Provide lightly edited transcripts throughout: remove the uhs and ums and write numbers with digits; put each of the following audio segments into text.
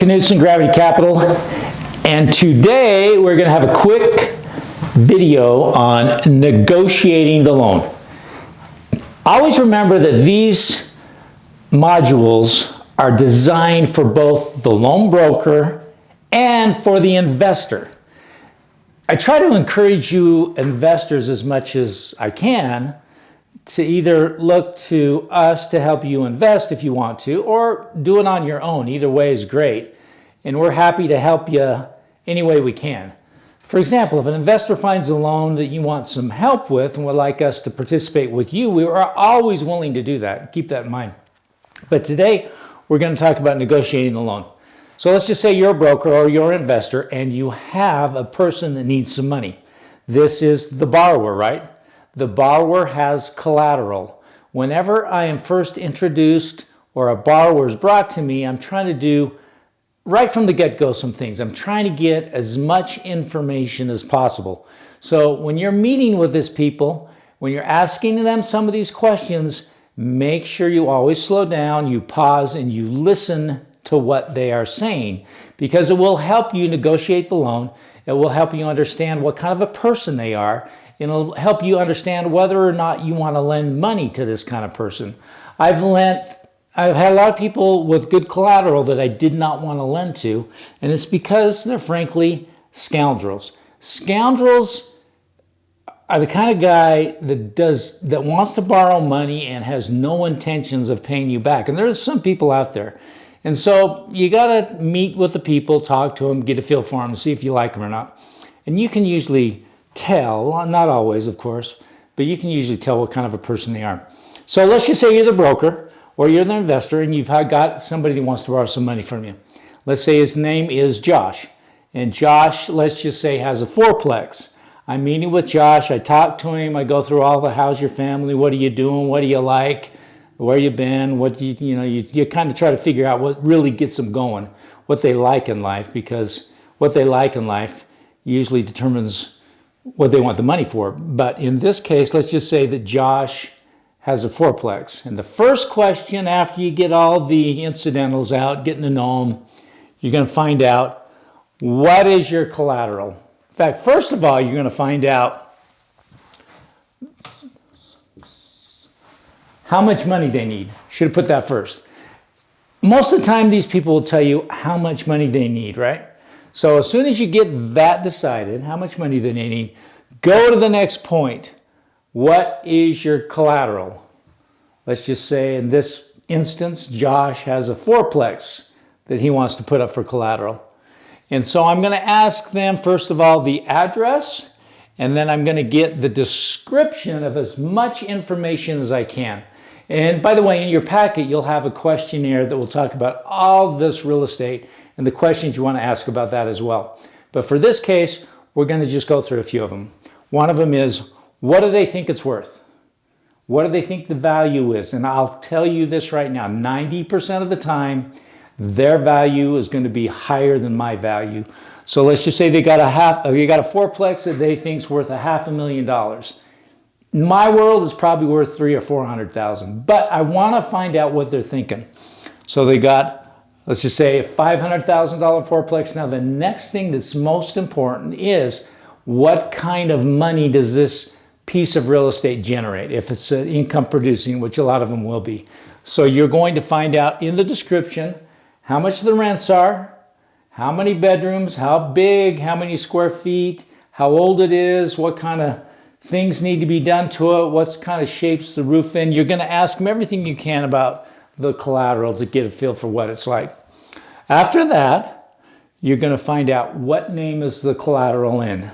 Knudsen Gravity Capital, and today we're going to have a quick video on negotiating the loan. Always remember that these modules are designed for both the loan broker and for the investor. I try to encourage you investors as much as I can to either look to us to help you invest if you want to, or do it on your own. Either way is great. And we're happy to help you any way we can. For example, if an investor finds a loan that you want some help with and would like us to participate with you, we are always willing to do that. Keep that in mind. But today, we're going to talk about negotiating the loan. So let's just say you're a broker or you're an investor and you have a person that needs some money. This is the borrower, right? The borrower has collateral. Whenever I am first introduced or a borrower is brought to me, I'm trying to do right from the get-go some things. I'm trying to get as much information as possible. So when you're meeting with these people, when you're asking them some of these questions, make sure you always slow down, you pause, and you listen to what they are saying, because it will help you negotiate the loan. It will help you understand what kind of a person they are. It'll help you understand whether or not you want to lend money to this kind of person. I've had a lot of people with good collateral that I did not want to lend to, and it's because they're frankly scoundrels. Scoundrels are the kind of guy that wants to borrow money and has no intentions of paying you back. And there's some people out there. And so you got to meet with the people, talk to them, get a feel for them, see if you like them or not. And you can usually tell, not always of course, but you can usually tell what kind of a person they are. So let's just say you're the broker or you're the investor and you've got somebody who wants to borrow some money from you. Let's say his name is Josh. And Josh, let's just say, has a fourplex. I'm meeting with Josh, I talk to him, I go through all the how's your family, what are you doing, what do you like, where you been, what do you kind of try to figure out what really gets them going, what they like in life, because what they like in life usually determines what they want the money for. But in this case, let's just say that Josh has a fourplex. And the first question after you get all the incidentals out, getting to know them, you're going to find out, what is your collateral? In fact, first of all, you're going to find out how much money they need. Should have put that first. Most of the time, these people will tell you how much money they need, right? So as soon as you get that decided, how much money they need, go to the next point. What is your collateral? Let's just say in this instance, Josh has a fourplex that he wants to put up for collateral. And so I'm going to ask them, first of all, the address, and then I'm going to get the description of as much information as I can. And by the way, in your packet, you'll have a questionnaire that will talk about all this real estate and the questions you want to ask about that as well. But for this case, we're going to just go through a few of them. One of them is, what do they think it's worth? What do they think the value is? And I'll tell you this right now, 90% of the time, their value is going to be higher than my value. So let's just say they got a fourplex that they think is worth $500,000. My world is probably worth $300,000 or $400,000, but I want to find out what they're thinking. So they got, let's just say, a $500,000 fourplex. Now the next thing that's most important is, what kind of money does this piece of real estate generate? If it's income producing, which a lot of them will be. So you're going to find out in the description how much the rents are, how many bedrooms, how big, how many square feet, how old it is, what kind of things need to be done to it, what kind of shapes the roof in. You're going to ask them everything you can about the collateral to get a feel for what it's like. After that, you're going to find out what name is the collateral in.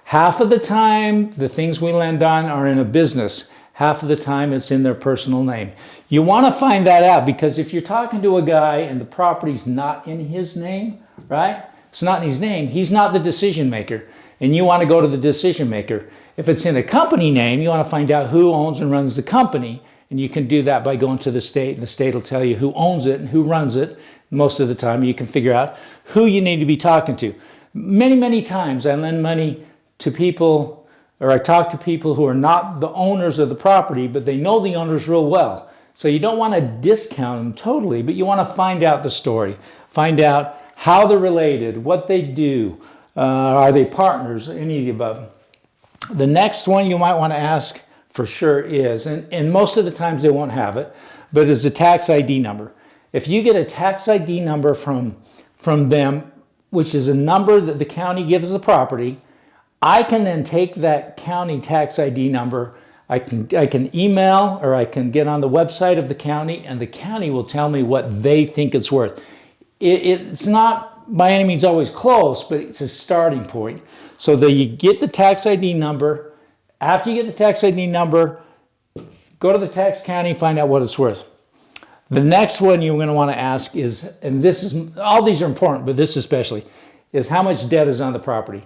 Half of the time, the things we lend on are in a business. Half of the time, it's in their personal name. You want to find that out, because if you're talking to a guy and the property's not in his name, right? It's not in his name. He's not the decision maker. And you want to go to the decision maker. If it's in a company name, you want to find out who owns and runs the company. And you can do that by going to the state, and the state will tell you who owns it and who runs it. Most of the time, you can figure out who you need to be talking to. Many, many times, I lend money to people, or I talk to people who are not the owners of the property, but they know the owners real well. So you don't want to discount them totally, but you want to find out the story. Find out how they're related, what they do, are they partners, any of the above. The next one you might want to ask for sure is, and most of the times they won't have it, but is a tax ID number. If you get a tax ID number from them, which is a number that the county gives the property, I can then take that county tax ID number, I can email or I can get on the website of the county, and the county will tell me what they think it's worth. It's not by any means always close, but it's a starting point. So that you get the tax ID number. After you get the tax ID number, go to the tax county, find out what it's worth. The next one you're going to want to ask is, and this is, all these are important, but this especially, is how much debt is on the property.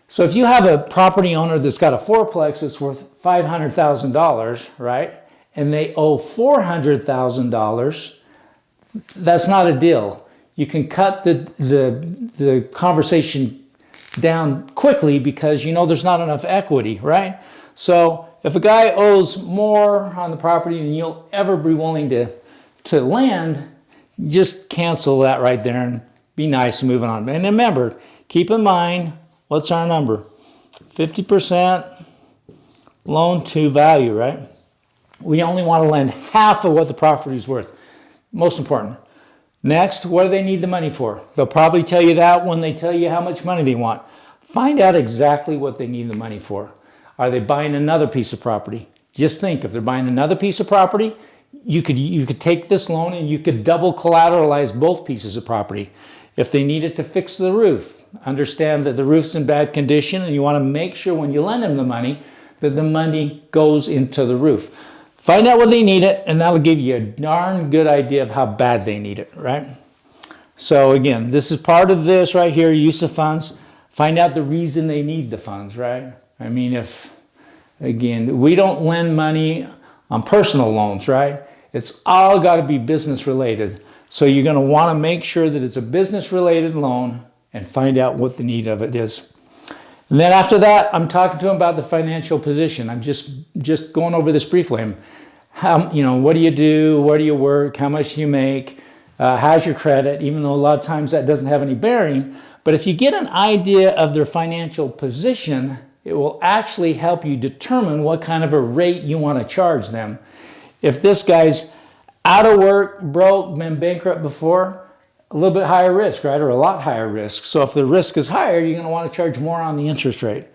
So if you have a property owner that's got a fourplex that's worth $500,000, right, and they owe $400,000, that's not a deal. You can cut the conversation down quickly because you know there's not enough equity, right? So if a guy owes more on the property than you'll ever be willing to lend, just cancel that right there and be nice and moving on. And remember, keep in mind, what's our number? 50% loan to value, right? We only want to lend half of what the property is worth. Most important. Next, what do they need the money for? They'll probably tell you that when they tell you how much money they want. Find out exactly what they need the money for. Are they buying another piece of property? Just think, if they're buying another piece of property, you could take this loan and you could double collateralize both pieces of property. If they need it to fix the roof, understand that the roof's in bad condition and you want to make sure when you lend them the money that the money goes into the roof. Find out what they need it, and that'll give you a darn good idea of how bad they need it, right? So again, this is part of this right here, use of funds. Find out the reason they need the funds, right? I mean, if, again, we don't lend money on personal loans, right? It's all got to be business related. So you're going to want to make sure that it's a business related loan and find out what the need of it is. And then after that, I'm talking to him about the financial position. I'm just going over this briefly. How, what do you do? Where do you work? How much do you make? How's your credit? Even though a lot of times that doesn't have any bearing. But if you get an idea of their financial position, it will actually help you determine what kind of a rate you want to charge them. If this guy's out of work, broke, been bankrupt before, a little bit higher risk, right? Or a lot higher risk. So if the risk is higher, you're going to want to charge more on the interest rate.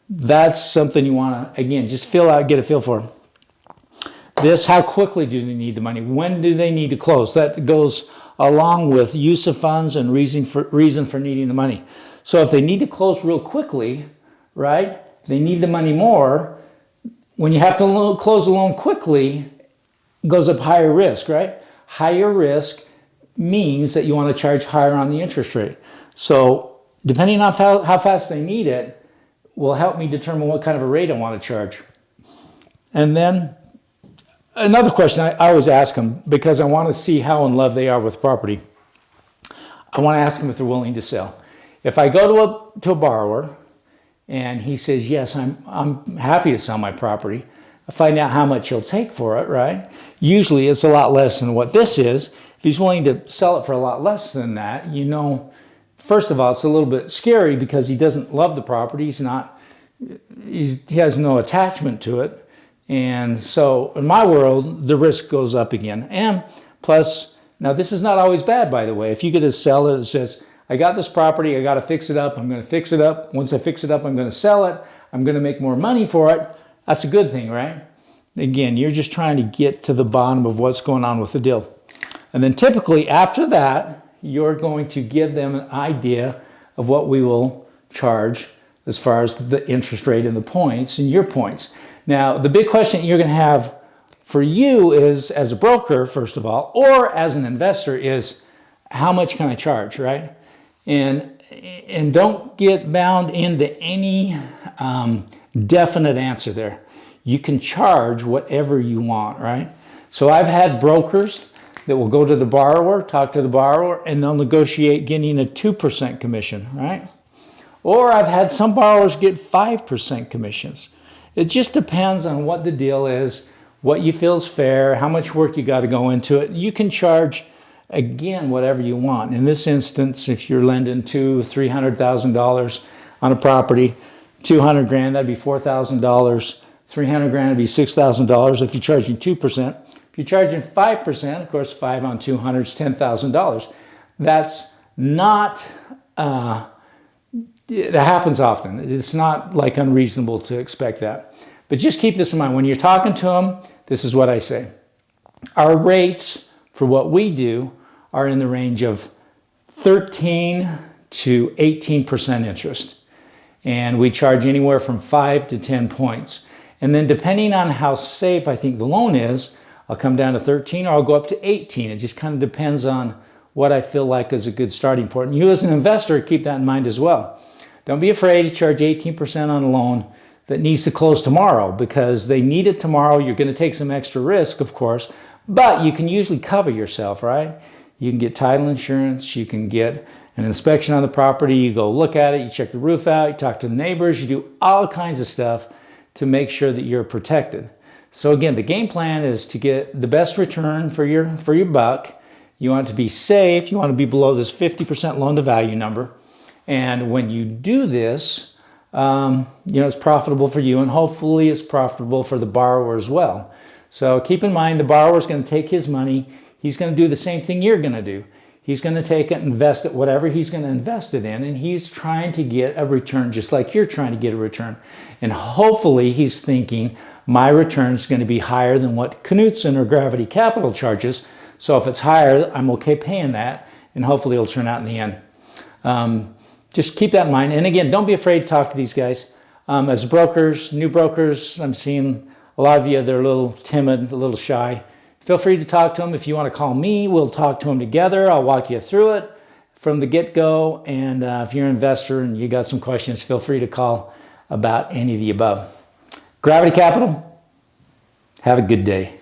That's something you want to, again, just fill out, get a feel for. This, how quickly do they need the money? When do they need to close? That goes along with use of funds and reason for needing the money. So if they need to close real quickly, right, they need the money more. When you have to close a loan quickly, it goes up higher risk, right? Higher risk means that you want to charge higher on the interest rate. So depending on how fast they need it will help me determine what kind of a rate I want to charge. And then another question I always ask them, because I want to see how in love they are with property. I want to ask them if they're willing to sell. If I go to a borrower and he says, yes, I'm happy to sell my property, I find out how much he'll take for it, right? Usually it's a lot less than what this is. If he's willing to sell it for a lot less than that, first of all, it's a little bit scary because he doesn't love the property. He has no attachment to it. And so in my world, the risk goes up again. And plus, now this is not always bad, by the way. If you get a seller that says, I got this property, I got to fix it up, I'm going to fix it up. Once I fix it up, I'm going to sell it. I'm going to make more money for it. That's a good thing, right? Again, you're just trying to get to the bottom of what's going on with the deal. And then typically after that, you're going to give them an idea of what we will charge as far as the interest rate and the points and your points. Now, the big question you're going to have for you is, as a broker, first of all, or as an investor, is how much can I charge, right? And don't get bound into any definite answer there. You can charge whatever you want, right? So I've had brokers that will go to the borrower, talk to the borrower, and they'll negotiate getting a 2% commission, right? Or I've had some borrowers get 5% commissions. It just depends on what the deal is, what you feel is fair, how much work you got to go into it. You can charge again, whatever you want. In this instance, if you're lending $300,000 on a property, 200 grand, that'd be $4,000. 300 grand would be $6,000 if you're charging 2%. If you're charging 5%, of course, 5 on 200 is $10,000. That's not, that happens often. It's not like unreasonable to expect that. But just keep this in mind. When you're talking to them, this is what I say. Our rates for what we do are in the range of 13 to 18% interest. And we charge anywhere from 5 to 10 points. And then depending on how safe I think the loan is, I'll come down to 13 or I'll go up to 18. It just kind of depends on what I feel like is a good starting point. And you as an investor, keep that in mind as well. Don't be afraid to charge 18% on a loan that needs to close tomorrow, because they need it tomorrow. You're going to take some extra risk, of course, but you can usually cover yourself, right? You can get title insurance, you can get an inspection on the property, you go look at it, you check the roof out, you talk to the neighbors, you do all kinds of stuff to make sure that you're protected. So again, the game plan is to get the best return for your buck. You want it to be safe, you want to be below this 50% loan to value number. And when you do this, it's profitable for you, and hopefully it's profitable for the borrower as well. So keep in mind, the borrower is going to take his money. He's going to do the same thing you're going to do. He's going to take it, invest it, whatever he's going to invest it in, and he's trying to get a return just like you're trying to get a return. And hopefully he's thinking, my return is going to be higher than what Knutson or Gravity Capital charges. So if it's higher, I'm okay paying that, and hopefully it'll turn out in the end. Just keep that in mind. And again, don't be afraid to talk to these guys. As brokers, new brokers, I'm seeing a lot of you, they're a little timid, a little shy. Feel free to talk to them. If you want to call me, we'll talk to them together. I'll walk you through it from the get-go. And if you're an investor and you got some questions, feel free to call about any of the above. Gravity Capital, have a good day.